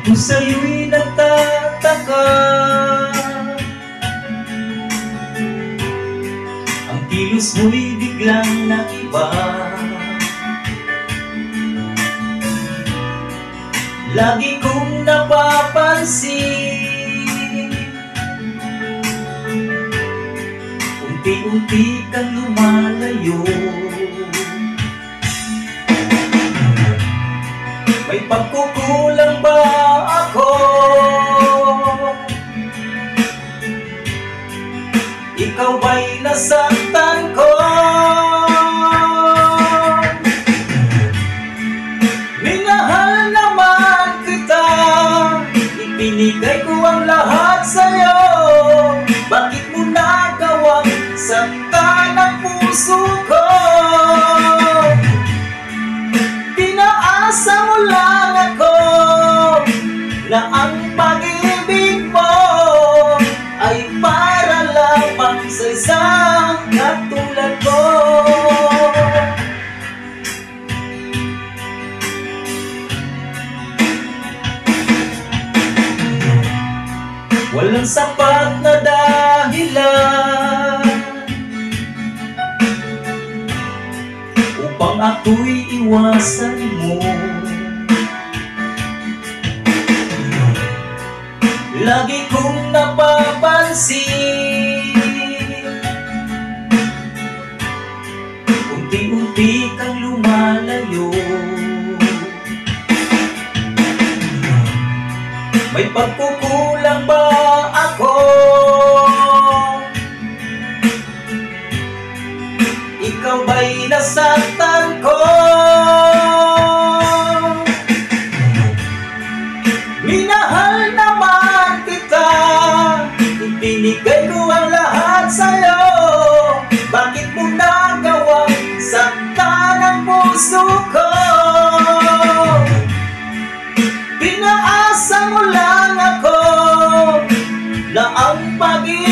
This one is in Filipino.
Kung sa'yo'y nagtataka, ang kilos mo'y biglang nag-iba. Lagi kong napapansin, unti-unti kang lumalayo. May pagkukulang ba ako? Ikaw ba'y nasaktan ko? Minahal naman kita, ibinigay ko ang lahat sa'yo. Bakit mo nagawang saktan ang puso ko? Pinaasa mo lang ako na ang pag-ibig mo ay para lamang sa isang katulad ko. Walang sapat na dahilan upang ako'y iwasan mo. Lagi kong napapansin, unti-unti kang lumalayo. May pagkukulang ba ako? Ikaw ba'y nasaktan ko? Minahal naman kita, ibinigay ko ang lahat sa'yo. Bakit mo nagawang saktan ang puso ko? Pinaasa mo lang ako na ang pag-ibig